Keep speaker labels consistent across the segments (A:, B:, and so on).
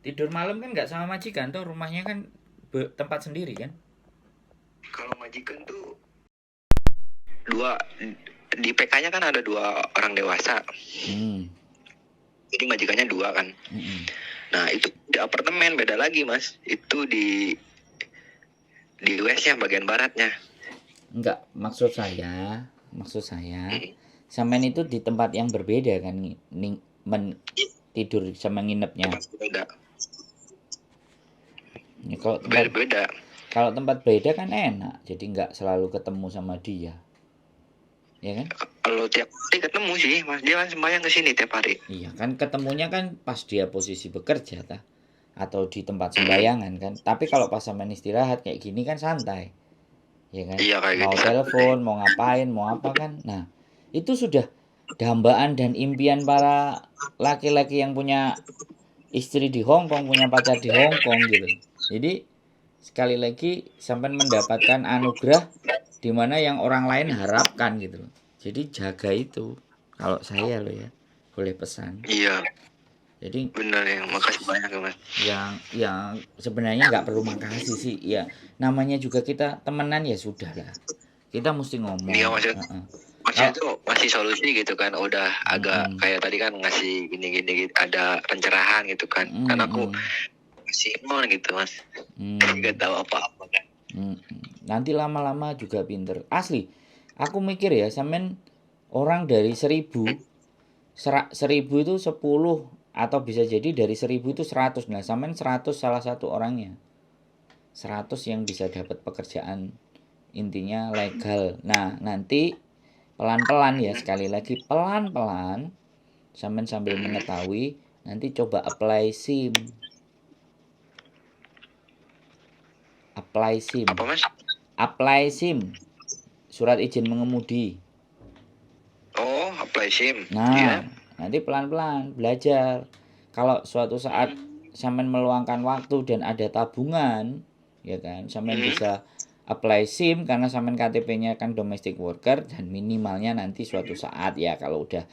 A: Tidur malam kan nggak sama majikan tuh, rumahnya kan tempat sendiri kan?
B: Kalau majikan tuh dua, di PK-nya kan ada 2 orang dewasa.
A: Hmm.
B: Jadi majikannya 2 kan.
A: Mm-mm.
B: Nah itu di apartemen beda lagi mas. Itu di WC bagian baratnya.
A: Enggak, maksud saya, sampean itu di tempat yang berbeda kan, tidur sama nginepnya.
B: Tempat beda.
A: Ya, kalau tempat
B: Beda.
A: kalau tempat beda kan enak, jadi nggak selalu ketemu sama dia, ya kan?
B: Kalau tiap hari ketemu sih mas, dia kan sembahyang ke sini tiap hari.
A: Iya kan, ketemunya kan pas dia posisi bekerja tah, atau di tempat sembayangan kan. Tapi kalau pas sampean istirahat kayak gini kan santai, ya kan?
B: Iya kayak
A: Mau
B: gitu.
A: telepon, mau ngapain, mau apa kan. Nah, itu sudah dambaan dan impian para laki-laki yang punya istri di Hong Kong, punya pacar di Hong Kong gitu. Jadi sekali lagi sampai mendapatkan anugerah di mana yang orang lain harapkan gitu. Jadi jaga itu. Kalau saya loh ya, boleh pesan.
B: Iya
A: Jadi
B: benar ya, makasih banyak ya mas.
A: yang sebenarnya nggak perlu makasih sih. Ya namanya juga kita temenan ya sudah lah. Kita mesti
B: Iya
A: ngomong.
B: maksud
A: Heeh.
B: maksudnya
A: Kalau
B: tuh masih solusi gitu kan, udah agak
A: mm-mm,
B: kayak tadi kan ngasih gini gitu, ada pencerahan gitu kan. Kan aku
A: mm-mm,
B: masih nol gitu mas,
A: mm,
B: nggak tahu apa-apa kan.
A: nanti lama-lama juga pinter. Asli, aku mikir ya, sampean orang dari 1000, 1000 itu 10 atau bisa jadi dari 1000 itu 100. Nah, sampean 100 salah satu orangnya. 100 yang bisa dapat pekerjaan intinya legal. Nah, nanti pelan-pelan ya, sekali lagi pelan-pelan sampean sambil mengetahui, nanti coba apply SIM. Apply
B: Apa
A: SIM.
B: mas?
A: Apply SIM. Surat izin mengemudi.
B: Oh apply SIM.
A: Nah,
B: Iya.
A: nanti pelan-pelan belajar. Kalau suatu saat sampean meluangkan waktu dan ada tabungan, ya kan, sampean
B: Hmm.
A: bisa apply SIM karena sampean KTP-nya kan domestic worker, dan minimalnya nanti suatu saat ya kalau udah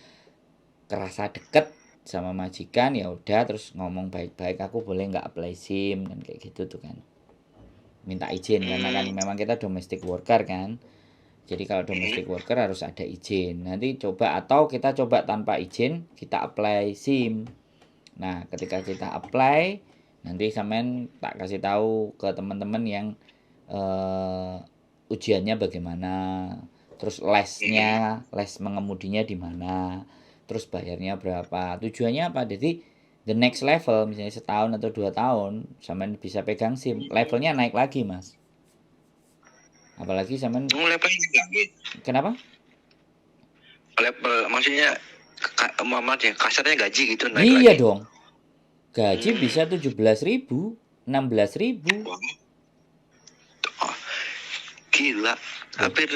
A: kerasa deket sama majikan ya udah terus ngomong baik-baik, aku boleh nggak apply SIM dan kayak gitu tuh kan. Minta izin karena kan
B: Hmm.
A: memang kita domestic worker kan. Jadi kalau domestic worker harus ada izin. Nanti coba, atau kita coba tanpa izin, kita apply SIM. Nah, ketika kita apply, nanti sampean tak kasih tahu ke teman-teman yang ujiannya bagaimana, terus les mengemudinya di mana, terus bayarnya berapa, tujuannya apa. Jadi the next level, misalnya setahun atau 2 tahun, sampean bisa pegang SIM, levelnya naik lagi mas. Apalagi sampean,
B: Level lagi.
A: kenapa?
B: Level maksudnya Muhammad ya, kasarnya gaji gitu naik
A: Iya
B: lagi.
A: dong, gaji
B: Hmm.
A: bisa 17.000, 16.000.
B: Wah, oh, gila.
A: Loh,
B: Hampir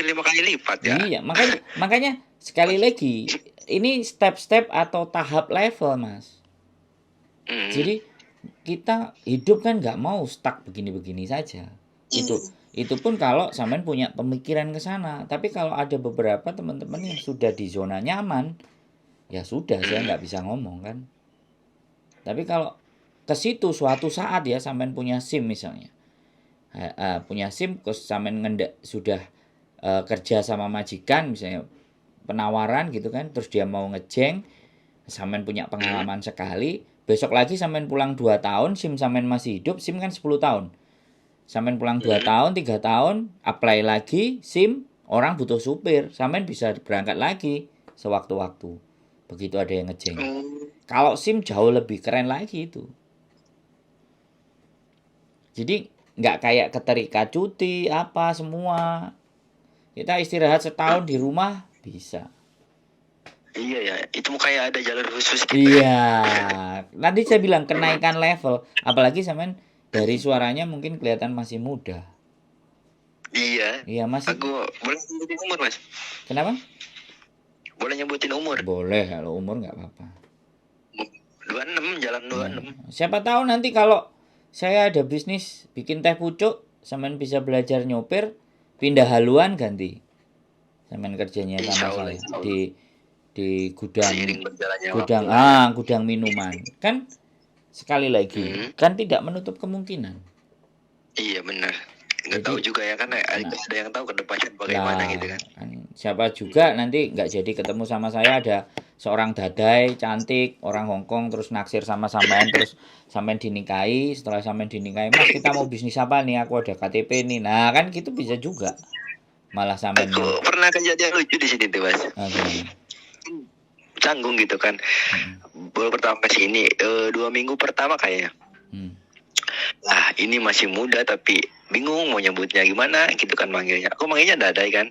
B: 5 kali lipat ya.
A: iya, makanya makanya sekali lagi, ini step-step atau tahap level, Mas.
B: Hmm.
A: Jadi kita hidup kan nggak mau stuck begini-begini saja. Itu pun kalau sampean punya pemikiran ke sana. Tapi kalau ada beberapa teman-teman yang sudah di zona nyaman, ya sudah, saya nggak bisa ngomong kan. Tapi kalau ke situ suatu saat ya sampean punya SIM misalnya, punya SIM, terus sampean sudah kerja sama majikan misalnya, penawaran gitu kan, terus dia mau ngejeng, sampean punya pengalaman sekali, besok lagi sampean pulang 2 tahun, SIM sampean masih hidup, SIM kan 10 tahun. Sampean pulang 2 tahun, 3 tahun, apply lagi SIM, orang butuh supir, sampean bisa berangkat lagi sewaktu-waktu. Begitu ada yang ngejeng.
B: Oh,
A: Kalau SIM jauh lebih keren lagi itu. Jadi nggak kayak keterika cuti apa semua. Kita istirahat setahun di rumah bisa.
B: iya ya, itu kayak ada jalur khusus gitu ya.
A: Iya, nanti saya bilang kenaikan level. Apalagi sampean dari suaranya mungkin kelihatan masih muda.
B: Iya.
A: Iya masih.
B: Aku boleh nyebutin umur mas?
A: Kenapa?
B: Boleh nyebutin umur?
A: Boleh, kalau umur nggak apa-apa.
B: 26, jalan
A: Ya,
B: 26.
A: siapa tahu nanti kalau saya ada bisnis bikin teh pucuk, sampean bisa belajar nyopir, pindah haluan ganti. Sampean kerjanya sama
B: Insya Allah,
A: saya
B: insya
A: di
B: Allah.
A: gudang
B: Seiring berjalannya waktu
A: gudang
B: lah ya.
A: gudang minuman. Kan sekali lagi kan tidak menutup kemungkinan.
B: Iya benar. Nggak tahu
A: Jadi
B: juga ya kan ada yang tahu ke depannya bagaimana gitu
A: lah
B: kan.
A: kan siapa juga nanti nggak jadi ketemu sama saya, ada seorang dadai cantik orang Hongkong terus naksir sama sampean, terus sampean dinikahi, setelah sampean dinikahi, Mas kita mau bisnis apa nih, aku ada KTP nih, nah kan gitu bisa juga malah sampeannya.
B: Aku pernah kejadian lucu di sini tuh Mas.
A: Gimana?
B: Canggung gitu kan. Baru pertama ke sini 2 minggu pertama kayaknya. Nah ini masih muda tapi bingung mau nyebutnya gimana gitu kan manggilnya. Aku manggilnya Dadai kan.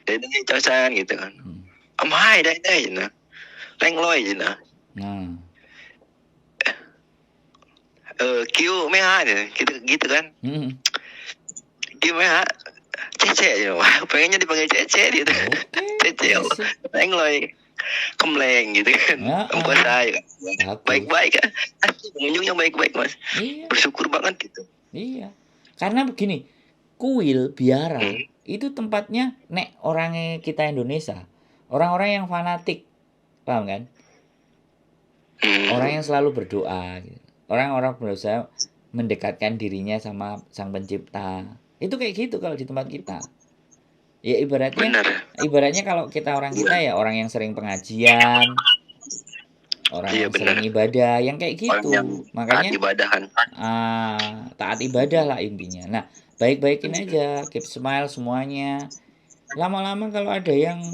B: Dadai cosan gitu kan. Hai Dadai nah. Lengloy nah. Kiu meha gitu kan. Kiu meha Cece ya. Pengennya dipanggil Cece gitu. Cece Lengloy. Kemleng gitu kan. Tempat saya kan. Baik-baik kan. Pengunjungnya baik-baik Mas.
A: Iya.
B: Bersyukur banget gitu.
A: Iya. Karena begini, kuil biara itu tempatnya nek orangnya kita Indonesia, orang-orang yang fanatik, paham kan? Orang yang selalu berdoa, gitu. Orang-orang berusaha mendekatkan dirinya sama Sang Pencipta. Itu kayak gitu kalau di tempat kita. Ya ibaratnya kalau kita orang kita ya orang yang sering pengajian, orang yang sering ibadah, yang kayak gitu. Makanya taat ibadah lah intinya. Nah, baik-baikin aja, keep smile semuanya. Lama-lama kalau ada yang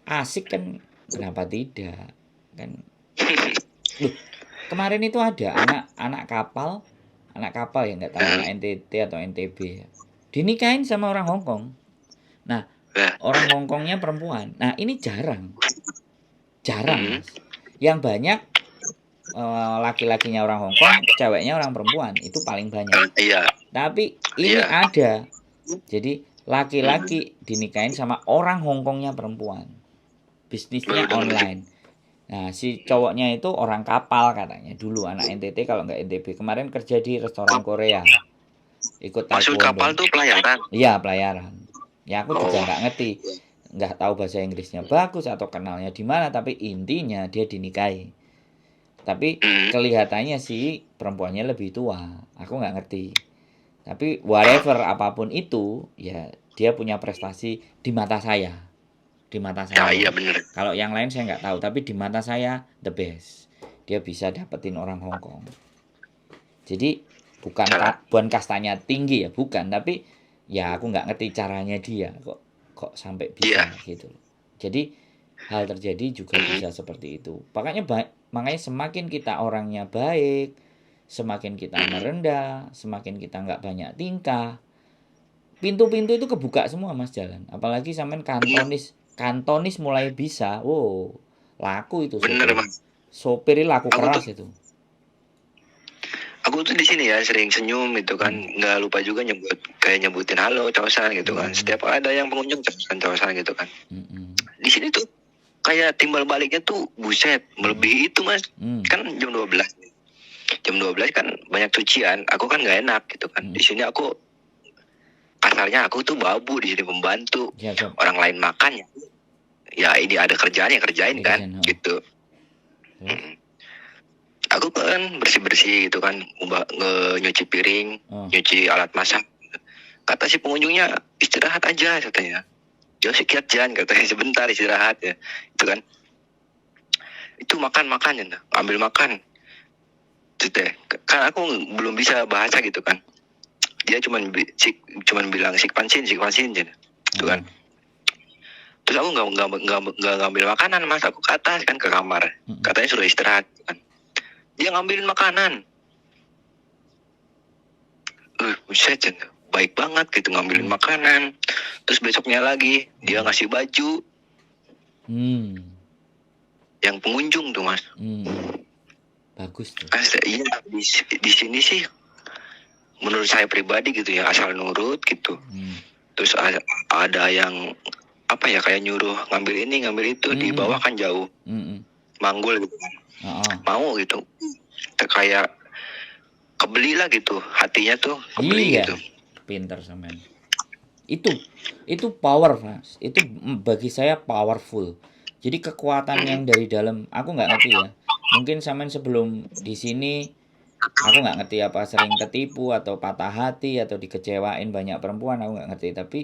A: asik kan kenapa tidak kan. Loh, kemarin itu ada anak kapal ya nggak tahu anak NTT atau NTB ya, dinikahin sama orang Hongkong. Nah orang Hongkongnya perempuan. Nah ini jarang Mas. Yang banyak laki-lakinya orang Hongkong, ceweknya orang perempuan, itu paling banyak. Tapi ini ada, jadi laki-laki dinikahin sama orang Hongkongnya perempuan, bisnisnya online. Nah si cowoknya itu orang kapal katanya, dulu anak NTT kalau nggak NTB, kemarin kerja di restoran Korea, ikut taekwondo.
B: Masuk kapal tuh pelayaran?
A: Iya pelayaran. Ya aku juga nggak ngerti, nggak tahu bahasa Inggrisnya bagus atau kenalnya di mana, tapi intinya dia dinikahi. Tapi kelihatannya sih perempuannya lebih tua, aku nggak ngerti. Tapi whatever apapun itu, ya dia punya prestasi di mata saya. Di mata saya.
B: Iya bener.
A: Kalau yang lain saya nggak tahu, tapi di mata saya the best. Dia bisa dapetin orang Hongkong. Jadi bukan kastanya tinggi ya, bukan. Tapi ya aku nggak ngerti caranya dia kok sampai bisa gitu. Jadi hal terjadi juga bisa seperti itu. Makanya semakin kita orangnya baik, semakin kita merendah, semakin kita nggak banyak tingkah, pintu-pintu itu kebuka semua Mas jalan. Apalagi sampean kantonis mulai bisa, wow laku itu sopir. Sopir laku keras itu.
B: Aku tuh di sini ya sering senyum gitu kan, nggak lupa juga nyebutin halo cawasan gitu kan. Setiap ada yang pengunjung cawasan gitu kan. Di sini tuh kayak timbal baliknya tuh buset melebihi itu Mas. Kan jam 12 kan banyak cucian, aku kan nggak enak gitu kan. Di sini aku kasarnya aku tuh babu di sini, pembantu. Orang lain makan ya ini ada kerjaan ya kerjain kan gitu. Aku kan bersih gitu kan, nyuci piring, nyuci alat masak. Kata si pengunjungnya istirahat aja katanya. Ya sekian katanya, sebentar istirahat ya. Itu kan. Itu makan ya, ambil makan. Kan aku belum bisa bahasa gitu kan. Dia cuman bilang sikpansin gitu kan. Terus aku nggak ngambil makanan Mas, aku ke atas kan ke kamar. Katanya suruh istirahat kan. Dia ngambilin makanan. Buset, baik banget gitu ngambilin makanan. Terus besoknya lagi dia ngasih baju. Yang pengunjung tuh Mas.
A: Bagus tuh.
B: Iya di sini sih menurut saya pribadi gitu ya, asal nurut gitu. Terus ada yang apa ya kayak nyuruh ngambil ini ngambil itu, di bawah kan jauh. Manggul gitu kan. Mau gitu. Kayak kebeli lah gitu, hatinya tuh kebeli gitu.
A: Pinter sampean. Itu power Mas. Itu bagi saya powerful. Jadi kekuatan yang dari dalam, aku nggak ngerti ya. Mungkin sampean sebelum di sini aku nggak ngerti apa sering ketipu atau patah hati atau dikecewain banyak perempuan, aku nggak ngerti. Tapi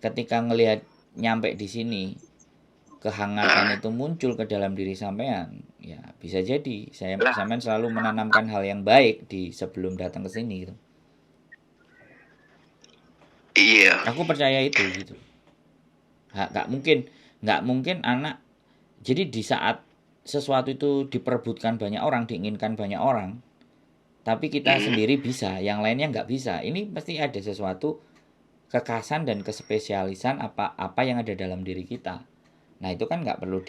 A: ketika ngelihat nyampe di sini, kehangatan itu muncul ke dalam diri sampean, ya bisa jadi sampean selalu menanamkan hal yang baik di sebelum datang ke sini gitu.
B: Iya.
A: Aku percaya itu gitu. Nggak mungkin anak. Jadi di saat sesuatu itu diperebutkan banyak orang, diinginkan banyak orang, tapi kita sendiri bisa, yang lainnya nggak bisa. Ini pasti ada sesuatu kekhasan dan kespesialisan apa yang ada dalam diri kita. Nah itu kan nggak perlu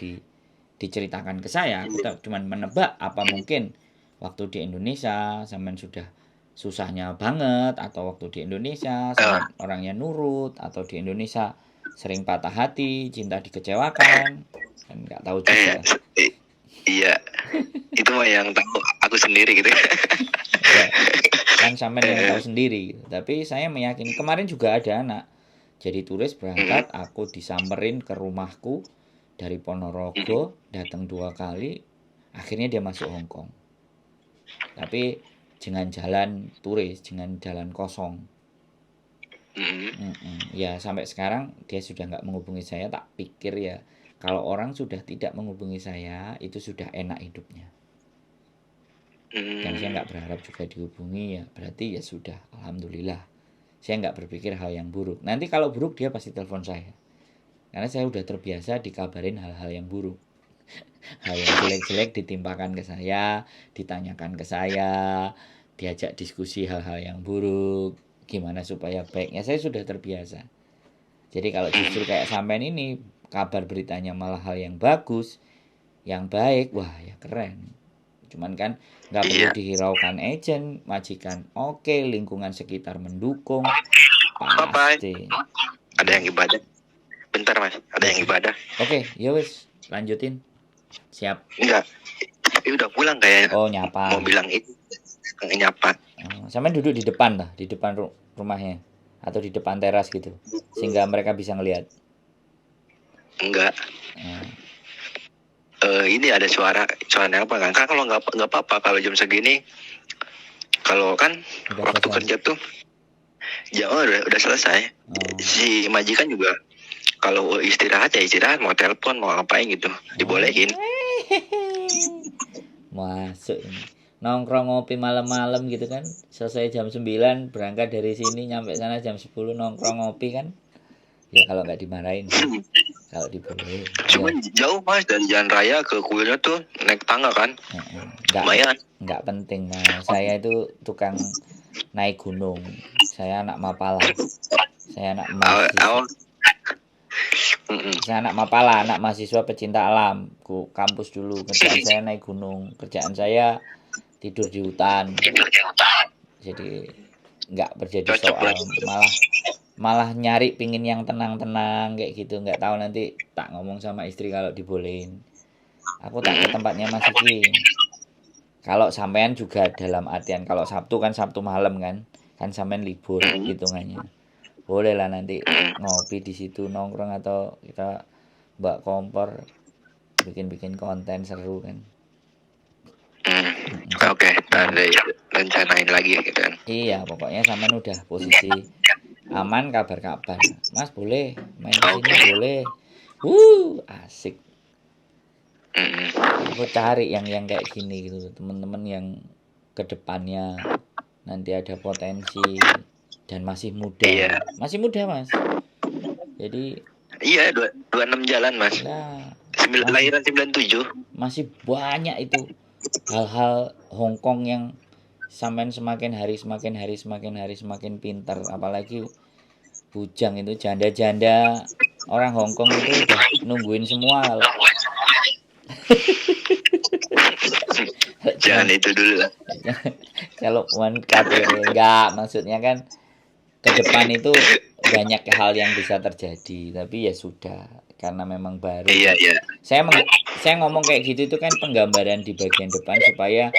A: diceritakan ke saya. Aku cuma menebak apa mungkin waktu di Indonesia sampean sudah susahnya banget, atau waktu di Indonesia sampean orangnya nurut, atau di Indonesia sering patah hati, cinta dikecewakan, kan nggak tahu juga.
B: Iya, itu mah yang tahu aku sendiri gitu.
A: Ya, kan sampean yang tahu sendiri. Tapi saya meyakini kemarin juga ada anak jadi turis berangkat, aku disamperin ke rumahku dari Ponorogo, datang 2 kali, akhirnya dia masuk Hong Kong. Tapi dengan jalan turis, dengan jalan kosong. Ya sampai sekarang dia sudah nggak menghubungi saya. Tak pikir ya kalau orang sudah tidak menghubungi saya itu sudah enak hidupnya. Dan saya nggak berharap juga dihubungi, ya berarti ya sudah, alhamdulillah. Saya nggak berpikir hal yang buruk. Nanti kalau buruk dia pasti telepon saya. Karena saya udah terbiasa dikabarin hal-hal yang buruk. Hal yang jelek-jelek ditimpakan ke saya, ditanyakan ke saya, diajak diskusi hal-hal yang buruk, gimana supaya baiknya, saya sudah terbiasa. Jadi kalau justru kayak sampean ini, kabar beritanya malah hal yang bagus, yang baik, wah ya keren. Cuman kan nggak perlu dihiraukan agent, majikan oke, lingkungan sekitar mendukung, pasti.
B: Ada yang ibadah. Bentar mas, ada yang ibadah.
A: Oke, ya wis, lanjutin. Siap.
B: Enggak, tapi udah pulang kayaknya.
A: Oh nyapa.
B: Mau bilang itu, nyapa.
A: Sampean duduk di depan lah, di depan rumahnya, atau di depan teras gitu, sehingga mereka bisa ngelihat.
B: Enggak. Ini ada suara apa kan? Kan kalau nggak apa-apa kalau jam segini, kalau kan waktu kerja tuh, jam udah selesai. Si majikan juga kalau istirahat ya istirahat, mau telepon mau ngapain gitu dibolehin.
A: Masuk ini. Nongkrong ngopi malam-malam gitu kan, selesai jam 9 berangkat dari sini, nyampe sana jam 10 nongkrong ngopi kan. Ya kalau nggak dimarahin, kalau dibolehin.
B: Cuma jauh mas, dari jalan raya ke kuilnya tuh naik tangga kan.
A: Nggak penting mas, saya itu tukang naik gunung, saya anak Mapala, saya anak mahasiswa. Saya anak Mapala, anak mahasiswa pecinta alam. Ku kampus dulu, kerjaan saya naik gunung, kerjaan saya tidur di hutan. Jadi nggak berjadi soal, malah nyari pingin yang tenang-tenang kayak gitu. Nggak tahu nanti tak ngomong sama istri kalau dibolehin. Aku tak ke tempatnya Mas Iki. Kalau sampean juga dalam artian, kalau Sabtu kan Sabtu malam kan sampean libur hitungannya. Boleh lah nanti ngopi di situ, nongkrong, atau kita mbak kompor bikin konten seru kan.
B: Oke, tadi rencanain lagi gitu kan.
A: Iya, pokoknya sampean udah posisi aman, kabar-kabar. Mas boleh main ke sini, boleh. Asik. Aku cari yang kayak gini gitu, teman-teman yang kedepannya nanti ada potensi dan masih muda. Masih muda mas. Jadi
B: iya 26 jalan mas.
A: Nah,
B: lahiran 97.
A: Masih banyak itu hal-hal Hongkong yang sampean semakin hari semakin pintar. Apalagi bujang itu, janda-janda orang Hongkong itu udah nungguin semua.
B: Jangan itu dulu lah.
A: Kalau one KTP enggak, maksudnya kan ke depan itu banyak hal yang bisa terjadi, tapi ya sudah, karena memang baru.
B: Iya.
A: Saya ngomong kayak gitu itu kan penggambaran di bagian depan supaya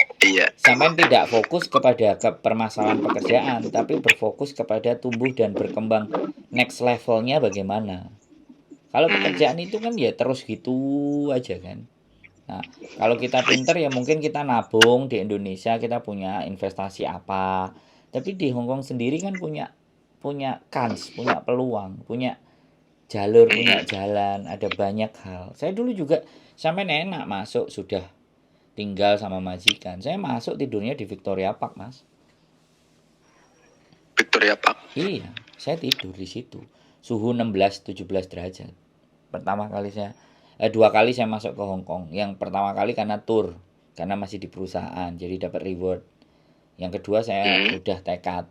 A: sampean tidak fokus kepada permasalahan pekerjaan, tapi berfokus kepada tumbuh dan berkembang next levelnya bagaimana. Kalau pekerjaan itu kan ya terus gitu aja kan. Nah, kalau kita pinter ya mungkin kita nabung di Indonesia, kita punya investasi apa. Tapi di Hong Kong sendiri kan punya punya kans, punya peluang, punya jalur, punya jalan, ada banyak hal. Saya dulu juga sampai enak masuk sudah tinggal sama majikan. Saya masuk tidurnya di Victoria Park, Mas.
B: Victoria Park.
A: Iya, saya tidur di situ. Suhu 16-17 derajat. Pertama kali saya dua kali saya masuk ke Hong Kong. Yang pertama kali karena tour, karena masih di perusahaan, jadi dapat reward. Yang kedua saya udah tekad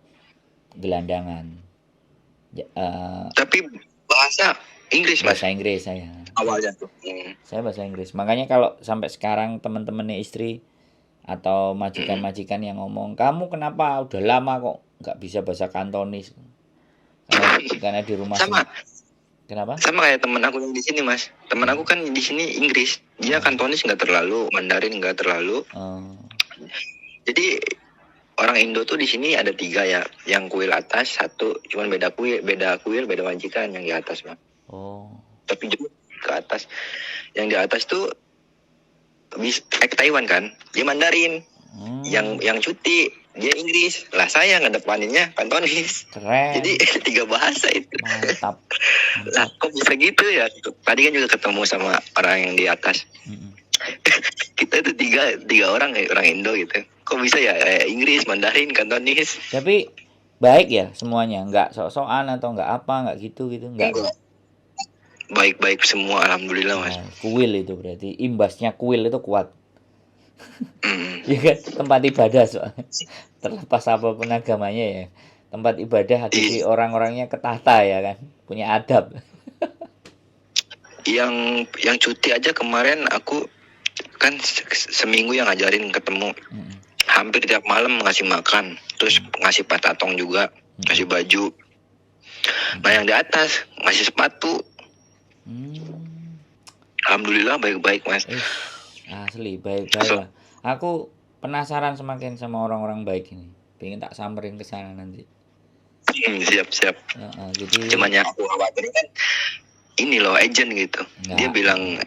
A: gelandangan.
B: Tapi bahasa Inggris, Mas.
A: Bahasa Inggris saya.
B: Awalnya tuh.
A: Saya bahasa Inggris. Makanya kalau sampai sekarang teman-temannya istri atau majikan-majikan yang ngomong, "Kamu kenapa udah lama kok nggak bisa bahasa Kantonis?" Karena di rumah
B: sama.
A: Kenapa?
B: Sama kayak temen aku yang di sini, Mas. Temen aku kan di sini Inggris. Dia Kantonis nggak terlalu, Mandarin nggak terlalu. Jadi orang Indo tuh di sini ada 3 ya. Yang kuil atas 1, cuman beda kuil, beda majikan yang di atas, Mas. Tapi juga ke atas. Yang di atas tuh Taiwan kan, dia Mandarin. Yang cuti dia Inggris. Lah saya ngedepaninnya Kantonis.
A: Keren.
B: Jadi 3 bahasa itu.
A: Mantap.
B: Lah kok bisa gitu ya? Tadi kan juga ketemu sama orang yang di atas. Kita itu tiga orang ya, orang Indo gitu. Kok bisa ya Inggris, Mandarin, Kantonis?
A: Tapi baik ya semuanya, nggak sok-sokan atau nggak apa, nggak gitu nggak.
B: Baik-baik semua, alhamdulillah, Mas.
A: Kuil itu berarti imbasnya kuil itu kuat. Ya kan, tempat ibadah soalnya. Terlepas apapun agamanya ya, tempat ibadah hati orang-orangnya ketata ya kan, punya adab.
B: Yang cuti aja kemarin aku kan seminggu yang ngajarin ketemu. Hampir tiap malam ngasih makan, terus ngasih patatong juga, ngasih baju. Nah yang di atas ngasih sepatu. Alhamdulillah baik-baik, Mas.
A: Asli baik-baik lah. Aku penasaran semakin sama orang-orang baik ini. Pengen tak samperin ke sana nanti.
B: Siap.
A: Jadi
B: cuman yang aku khawatir kan ini loh agent gitu. Dia bilang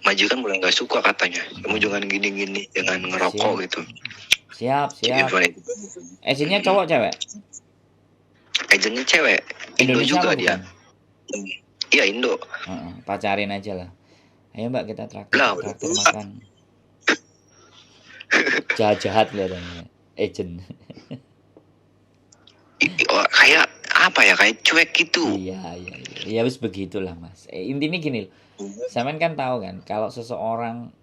B: majikan mulai nggak suka katanya. Kamu jangan gini-gini, jangan ngerokok gitu.
A: Siap. Agentnya cowok cewek?
B: Agentnya cewek. Indo juga dia. Iya Indo.
A: Pacarin aja lah. Ayo Mbak kita traktir makan. Jahat kelihatannya agent.
B: Kayak apa ya, kayak cuek gitu.
A: Iya harus begitulah Mas. Intinya gini loh. Sampean kan tahu kan kalau seseorang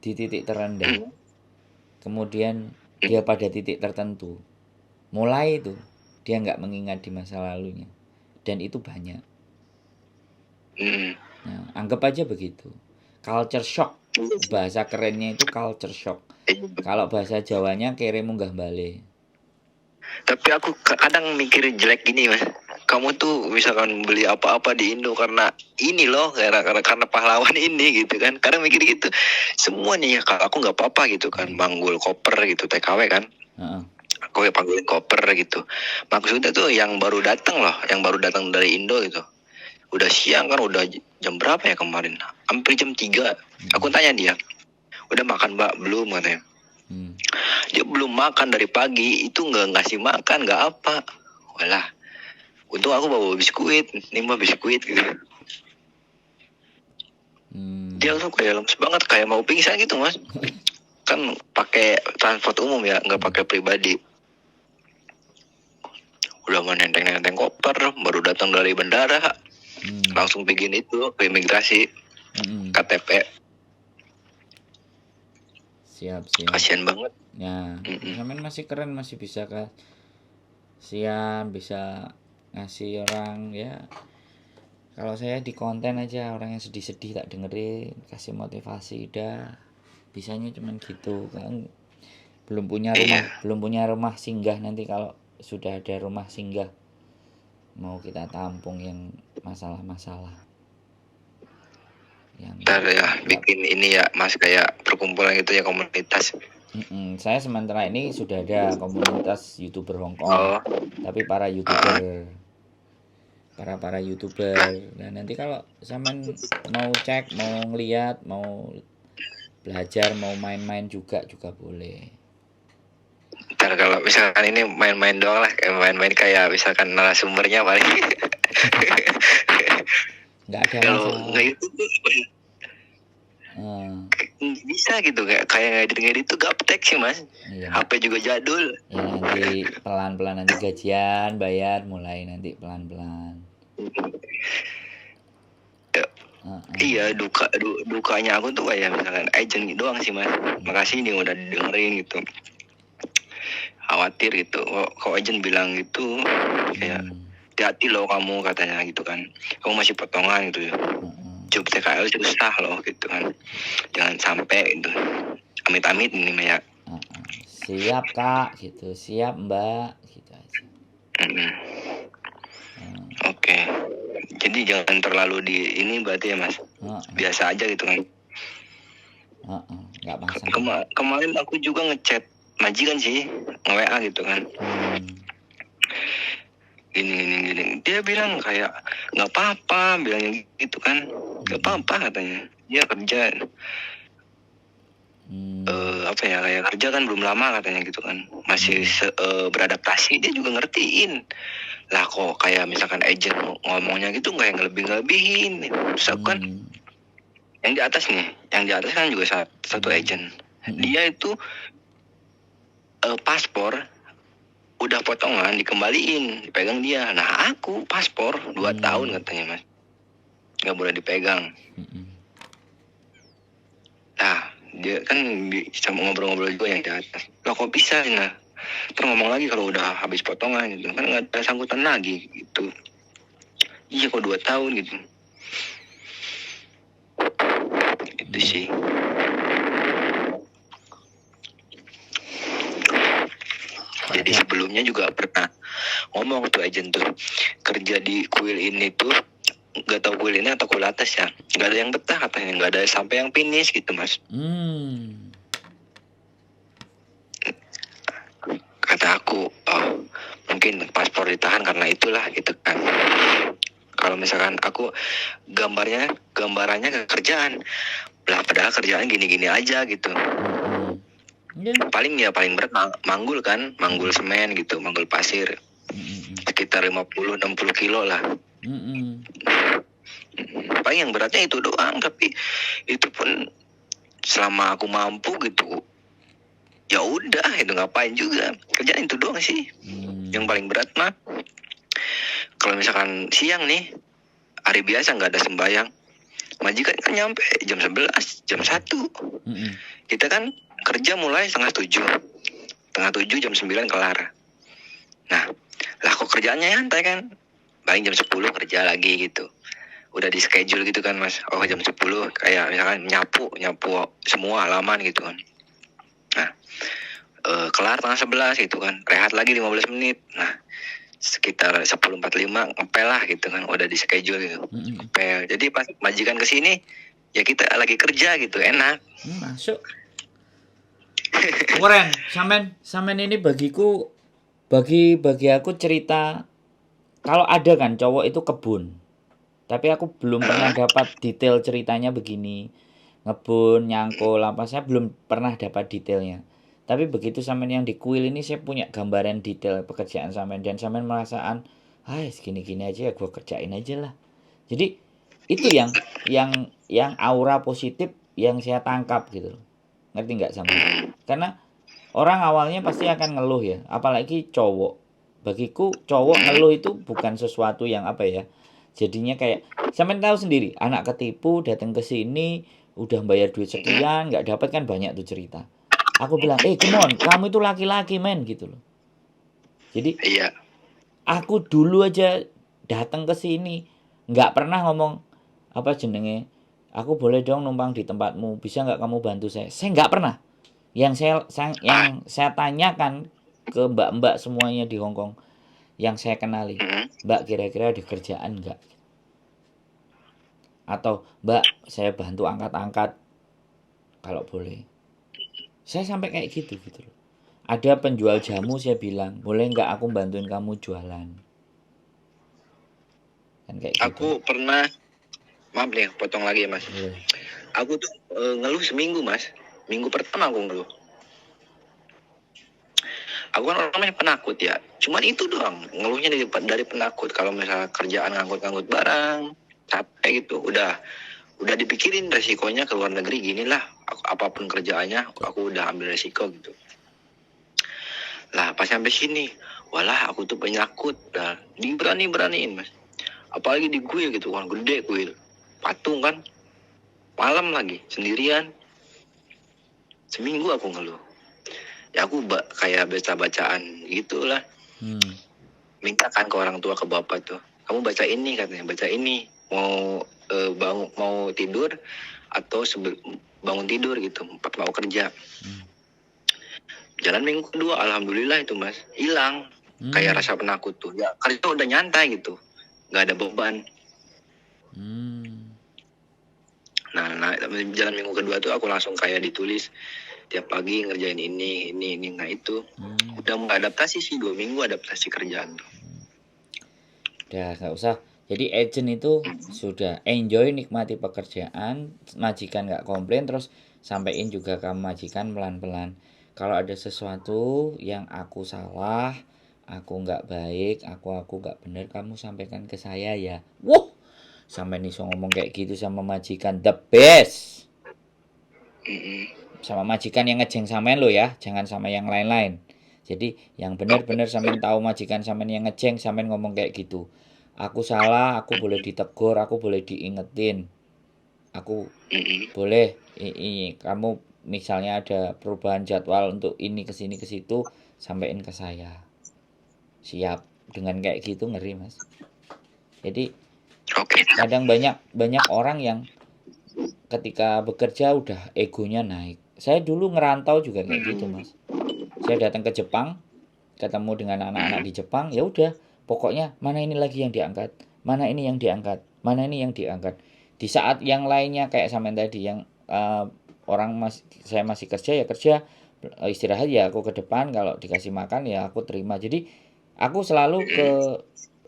A: di titik terendah kemudian dia pada titik tertentu, mulai itu dia nggak mengingat di masa lalunya, dan itu banyak. Nah, anggap aja begitu. Culture shock, bahasa kerennya itu culture shock. Kalau bahasa Jawanya kere munggah bale.
B: Tapi aku kadang mikir jelek gini, Mas. Kamu tuh misalkan beli apa-apa di Indo karena ini loh, karena pahlawan ini gitu kan. Kadang mikir gitu. Semua nih ya, kalau aku nggak apa-apa gitu kan, manggul koper gitu, TKW kan. Aku ya panggilin koper gitu. Maksudnya tuh yang baru datang loh, yang baru datang dari Indo gitu. Udah siang kan, udah jam berapa ya kemarin? Hampir jam 3. Aku tanya dia, udah makan Mbak? Belum katanya. Dia belum makan dari pagi, itu nggak ngasih makan, nggak apa. Walah, untung aku bawa biskuit, nih Mbak biskuit gitu. Dia tuh kayak lemes banget, kayak mau pingsan gitu Mas. Kan pakai transport umum ya, nggak pakai pribadi. Udah menenteng-nenteng koper, baru datang dari bandara, langsung bikin itu ke imigrasi, KTP.
A: Siap.
B: Kasian banget.
A: Ya, sampean masih keren, masih bisa kasihan, bisa ngasih orang ya. Kalau saya di konten aja orang yang sedih-sedih tak dengerin, kasih motivasi dah. Bisanya cuman gitu kan. Belum punya rumah singgah, nanti kalau sudah ada rumah singgah mau kita tampung yang masalah-masalah.
B: Ntar ya bikin ini ya Mas, kayak perkumpulan gitu ya, komunitas.
A: Saya sementara ini sudah ada komunitas YouTuber Hong Kong, tapi para YouTuber para YouTuber. Nah, nanti kalau sampean mau cek, mau ngeliat, mau belajar, mau main-main juga boleh.
B: Ntar kalau misalkan ini main-main doang lah, kayak main-main kayak misalkan narasumbernya paling.
A: Nggak ada
B: Kalau
A: masalah.
B: nggak itu bisa gitu, kayak ngedit tuh gaptek sih mas.
A: Iya,
B: HP juga jadul.
A: ya nanti pelan-pelan, nanti gajian bayar mulai nanti pelan-pelan.
B: Iya, dukanya aku tuh kayak misalkan agent doang sih mas. Makasih nih udah dengerin gitu. Khawatir gitu, kok agent bilang gitu, kayak hati-hati loh kamu katanya gitu kan, kamu masih potongan gitu ya. Job TKL susah loh gitu kan, jangan sampai gitu, amit-amit ini ya.
A: Siap kak gitu, siap mbak gitu aja.
B: Oke. Jadi jangan terlalu di ini berarti ya mas, biasa aja gitu kan.
A: Nggak masalah.
B: Kemarin aku juga ngechat majikan sih, nge-WA gitu kan. Gini. Dia bilang kayak nggak apa-apa, bilangnya gitu kan. Nggak apa-apa katanya. Dia kerja. Apa ya, kayak kerja kan belum lama katanya gitu kan. Masih beradaptasi, dia juga ngertiin. Lah kok kayak misalkan agent ngomongnya gitu nggak ngelebih-ngelebihin. Terus aku kan yang di atas kan juga satu agent. Dia itu paspor udah potongan dikembaliin, dipegang dia. Nah aku paspor 2 tahun katanya mas, nggak boleh dipegang. Nah dia kan bisa ngobrol-ngobrol juga yang di atas. Loh kok bisa? Nah terus ngomong lagi kalau udah habis potongan gitu kan nggak ada sangkutan lagi gitu. Iya kok 2 tahun gitu. Itu sih. Jadi sebelumnya juga pernah ngomong tuh agent tuh, kerja di kuil ini tuh nggak tahu kuil ini atau kuil atas ya, nggak ada yang betah katanya, nggak ada sampai yang finish gitu mas. Kata aku, oh mungkin paspor ditahan karena itulah gitu kan. Kalau misalkan aku gambarannya ke kerjaan lah, padahal kerjaan gini-gini aja gitu. Paling berat manggul semen gitu, manggul pasir sekitar 50-60 kilo lah. Paling yang beratnya itu doang, tapi itu pun selama aku mampu gitu ya udah, itu ngapain juga, kerjaan itu doang sih. Yang paling berat mah kalau misalkan siang nih, hari biasa nggak ada sembahyang, majikan kan nyampe jam 11, jam 1. Kita kan kerja mulai setengah 7 jam 9 kelar. Nah lah kok kerjaannya nyantai kan, paling jam 10 kerja lagi gitu, udah di schedule gitu kan mas. Oh jam 10 kayak misalkan nyapu semua halaman gitu kan. Nah kelar tengah 11 gitu kan, rehat lagi 15 menit. Nah sekitar 10.45 ngepel lah gitu kan, udah di schedule gitu. Ngepel, jadi pas majikan kesini ya kita lagi kerja gitu, enak.
A: Masuk. Keren, samen ini bagiku, bagi aku cerita, kalau ada kan cowok itu kebun, tapi aku belum pernah dapat detail ceritanya begini, ngebun, nyangkul apa, saya belum pernah dapat detailnya. Tapi begitu samen yang di kuil ini, saya punya gambaran detail pekerjaan samen, dan samen merasaan, segini-gini aja ya gue kerjain aja lah. Jadi itu yang aura positif yang saya tangkap gitu loh. Ngerti nggak samen? Karena orang awalnya pasti akan ngeluh ya, apalagi cowok. Bagiku cowok ngeluh itu bukan sesuatu yang apa ya, jadinya kayak sampean tahu sendiri, anak ketipu datang ke sini udah bayar duit sekian nggak dapat, kan banyak tuh cerita. Aku bilang come on, kamu itu laki-laki men gitu loh. Jadi aku dulu aja datang ke sini nggak pernah ngomong apa jenenge, aku boleh dong numpang di tempatmu, bisa nggak kamu bantu saya nggak pernah. Yang saya tanyakan ke mbak-mbak semuanya di Hongkong yang saya kenali, mbak kira-kira ada kerjaan nggak, atau mbak saya bantu angkat-angkat kalau boleh. Saya sampai kayak gitu loh. Ada penjual jamu, saya bilang boleh nggak aku bantuin kamu jualan. kan kayak gitu.
B: Aku pernah, maaf nih potong lagi ya Mas.
A: Boleh.
B: Aku tuh ngeluh seminggu Mas. Minggu pertama aku ngeluh. Aku kan orangnya penakut ya. Cuman itu doang, ngeluhnya dari penakut. Kalau misalnya kerjaan ngangkut-ngangkut barang, capek gitu, udah dipikirin resikonya ke luar negeri gini lah. Apapun kerjaannya, aku udah ambil resiko gitu. Lah pas sampai sini, walah aku tuh penakut. Nah, beraniin Mas. Apalagi di kuil gitu kan, gede kuil. Patung kan, malam lagi, sendirian. Seminggu aku ngeluh. Ya aku kayak baca-bacaan gitulah. Mintakan ke orang tua, ke bapak tuh, kamu baca ini katanya, baca ini, mau mau tidur atau bangun tidur gitu, mau kerja. Jalan minggu kedua, alhamdulillah itu Mas, hilang kayak rasa penakut tuh. Ya karena udah nyantai gitu, nggak ada beban. Nah, jalan minggu kedua tuh aku langsung kayak ditulis tiap pagi ngerjain ini. Nah itu udah mengadaptasi sih, 2 minggu adaptasi kerjaan tuh.
A: Udah nggak usah. Jadi agent itu sudah enjoy, nikmati pekerjaan, majikan nggak komplain, terus sampein juga ke majikan pelan-pelan. Kalau ada sesuatu yang aku salah, aku nggak baik, aku nggak bener, kamu sampaikan ke saya ya. Wah, sampai nih ngomong kayak gitu sama majikan the best. Sama majikan yang ngejeng sampean lo ya, jangan sama yang lain-lain. Jadi yang benar-benar sampean tahu majikan sampean yang ngejeng, sampean ngomong kayak gitu. Aku salah, aku boleh ditegur, aku boleh diingetin. Aku boleh kamu misalnya ada perubahan jadwal untuk ini ke sini ke situ, sampein ke saya. Siap. Dengan kayak gitu ngeri, Mas. Jadi kadang banyak orang yang ketika bekerja udah egonya naik. Saya dulu ngerantau juga kayak gitu Mas. Saya datang ke Jepang, ketemu dengan anak-anak di Jepang, ya udah, pokoknya mana ini lagi yang diangkat, mana ini yang diangkat, mana ini yang diangkat. Di saat yang lainnya kayak sampean tadi yang saya masih kerja ya kerja, istirahat ya aku ke depan, kalau dikasih makan ya aku terima. Jadi aku selalu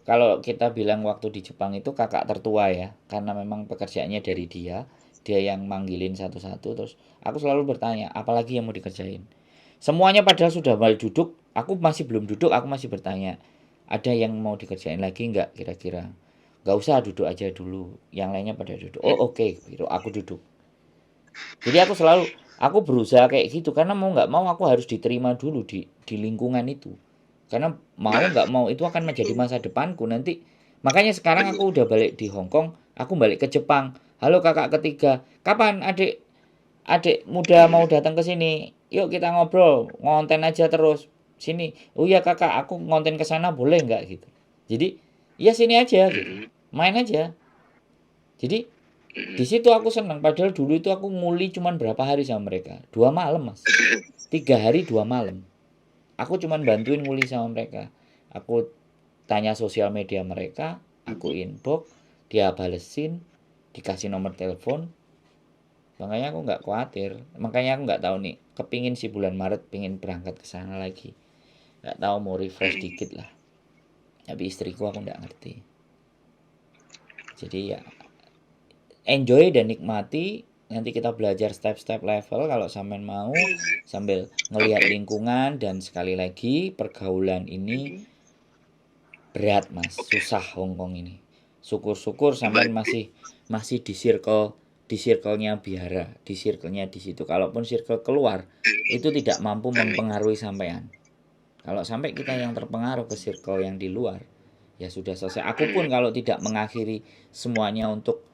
A: kalau kita bilang waktu di Jepang itu kakak tertua ya, karena memang pekerjaannya dari dia yang manggilin satu-satu, terus aku selalu bertanya apalagi yang mau dikerjain. Semuanya padahal sudah mulai duduk, aku masih belum duduk, aku masih bertanya ada yang mau dikerjain lagi nggak kira-kira. Nggak usah, duduk aja dulu, yang lainnya pada duduk. Oh oke, gitu, aku duduk. Jadi aku berusaha kayak gitu, karena mau nggak mau aku harus diterima dulu di lingkungan itu, karena mau nggak mau itu akan menjadi masa depanku nanti. Makanya sekarang aku udah balik di Hong Kong, aku balik ke Jepang. Halo kakak ketiga, kapan adik adik muda mau datang ke sini? Yuk kita ngobrol, ngonten aja terus sini. Oh iya kakak, aku ngonten ke sana boleh nggak gitu. Jadi ya sini aja gitu, main aja. Jadi di situ aku senang. Padahal dulu itu aku nguli cuman berapa hari sama mereka, 2 malam Mas, 3 hari 2 malam. Aku cuman bantuin nguli sama mereka. Aku tanya sosial media mereka, aku inbox, dia balesin, dikasih nomor telepon. Makanya aku nggak khawatir. Makanya aku nggak tahu nih, kepingin sih bulan Maret pingin berangkat ke sana lagi. Nggak tahu mau refresh dikit lah. Tapi istriku aku nggak ngerti. Jadi ya enjoy dan nikmati. Nanti kita belajar step-step level kalau sampean mau, sambil ngelihat lingkungan. Dan sekali lagi pergaulan ini berat Mas, susah Hongkong ini. Syukur-syukur sampean masih di circle-nya biara, di circle-nya di situ. Kalaupun circle keluar itu tidak mampu mempengaruhi sampean. Kalau sampai kita yang terpengaruh ke circle yang di luar, ya sudah selesai. Aku pun kalau tidak mengakhiri semuanya untuk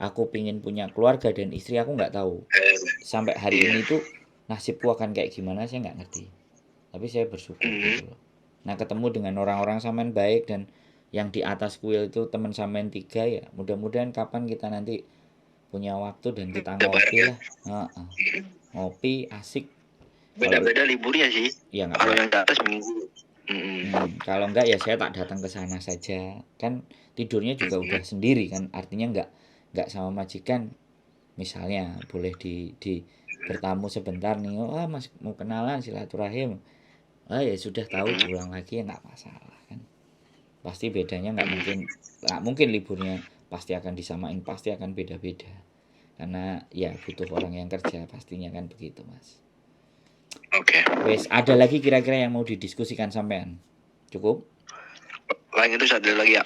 A: aku pingin punya keluarga dan istri, aku nggak tahu sampai hari ini tuh nasibku akan kayak gimana, saya nggak ngerti. Tapi saya bersyukur gitu loh. Nah ketemu dengan orang-orang sampean baik, dan yang di atas kuil itu teman sampean 3 ya, mudah-mudahan kapan kita nanti punya waktu dan kita ngopi lah. Ngopi asik.
B: Beda-beda liburnya sih.
A: Ya nggak
B: Kalau
A: apa.
B: yang di atas minggu.
A: Kalau enggak ya saya tak datang ke sana saja. Kan tidurnya juga udah sendiri kan, artinya nggak sama majikan. Misalnya boleh di bertamu sebentar nih, oh mas mau kenalan silaturahim, oh ya sudah tahu pulang lagi ya nggak masalah kan. Pasti bedanya nggak mungkin liburnya pasti akan disamain, pasti akan beda-beda. Karena ya butuh orang yang kerja, pastinya kan begitu, Mas.
B: Oke.
A: Wes, ada lagi kira-kira yang mau didiskusikan sampean? Cukup?
B: Lain itu satu lagi ya.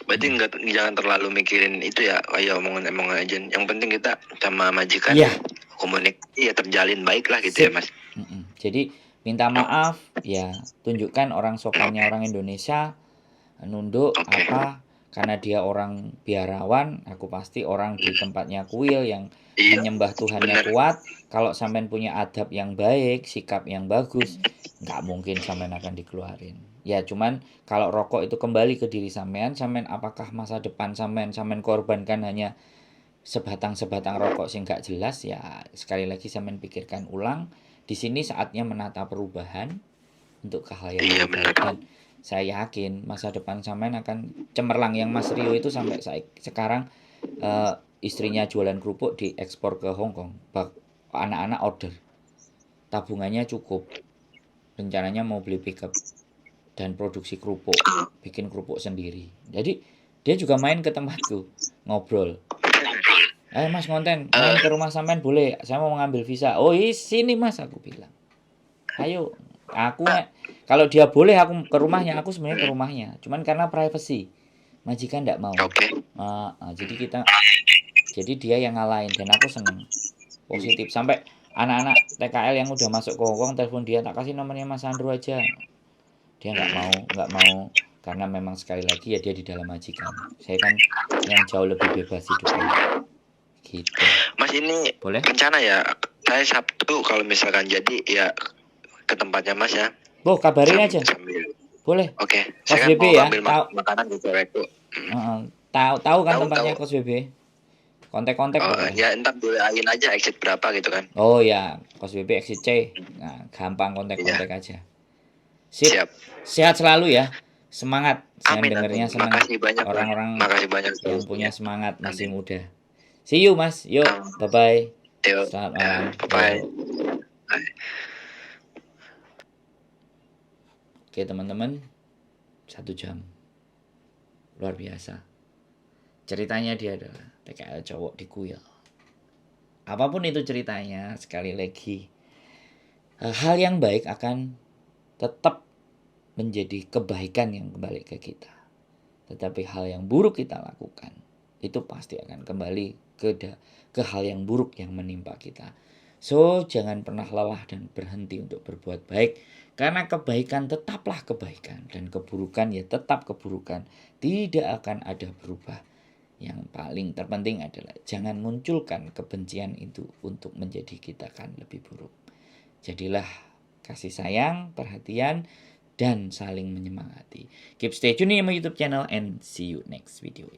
B: Berarti jangan terlalu mikirin itu ya, kayak omongan aja. Yang penting kita sama majikan
A: Iya.
B: komunikasi ya terjalin baik lah gitu ya, Mas.
A: Jadi minta maaf ya, tunjukkan orang sopannya orang Indonesia, nunduk apa, karena dia orang biarawan, aku pasti orang di tempatnya kuil yang menyembah Tuhannya kuat. Kalau sampean punya adab yang baik, sikap yang bagus, nggak mungkin sampean akan dikeluarin. Ya cuman kalau rokok itu kembali ke diri sampean apakah masa depan sampean korbankan hanya sebatang rokok sing gak jelas, ya sekali lagi sampean pikirkan ulang. Di sini saatnya menata perubahan untuk ke hal yang lebih baik, dan saya yakin masa depan sampean akan cemerlang. Yang Mas Rio itu sampai sekarang istrinya jualan kerupuk diekspor ke Hong Kong. Anak-anak order. Tabungannya cukup. Rencananya mau beli pickup dan produksi kerupuk, bikin kerupuk sendiri. Jadi dia juga main ke tempatku, ngobrol. Mas Ngonten, main ke rumah sampean boleh? Saya mau mengambil visa. Oh, sini Mas, aku bilang. Ayo, aku kalau dia boleh aku ke rumahnya, aku sebenarnya ke rumahnya. Cuman karena privacy, majikan enggak mau. Jadi dia yang ngalahin dan aku seneng. Positif. Sampai anak-anak TKL yang udah masuk ke Hong Kong telepon dia, tak kasih nomornya Mas Andrew aja. Dia nggak mau karena memang sekali lagi ya dia di dalam majikan. Saya kan yang jauh lebih bebas hidupnya. Gitu.
B: Mas, ini
A: boleh
B: rencana ya, saya Sabtu kalau misalkan jadi ya ke tempatnya Mas ya.
A: Kabarin aja. Boleh.
B: Oke.
A: Kos
B: Saya
A: BB
B: kan
A: ya.
B: Tahu makanan di Soreku.
A: Tahu kan tempatnya Kos BB. Kontak-kontak.
B: Ya entar doain aja exit berapa gitu kan.
A: Oh ya, Kos BB exit C. Nah, gampang kontak-kontak aja.
B: Siap.
A: Sehat selalu ya. Semangat. Saya
B: Amin,
A: dengernya senang.
B: Makasih banyak
A: Orang-orang yang punya semangat masih muda. See you Mas. Yuk, bye-bye. Selamat malam.
B: Bye.
A: Oke teman-teman, 1 jam. Luar biasa. Ceritanya dia adalah TKL cowok di kuil. Apapun itu ceritanya, sekali lagi, hal yang baik akan tetap menjadi kebaikan yang kembali ke kita. Tetapi hal yang buruk kita lakukan, itu pasti akan kembali ke hal yang buruk yang menimpa kita. So, jangan pernah lelah dan berhenti untuk berbuat baik. Karena kebaikan tetaplah kebaikan. Dan keburukan ya tetap keburukan. Tidak akan ada berubah. Yang paling terpenting adalah jangan munculkan kebencian itu untuk menjadi kita kan lebih buruk. Jadilah kasih sayang, perhatian, dan saling menyemangati. Keep stay tune in my YouTube channel and see you next video.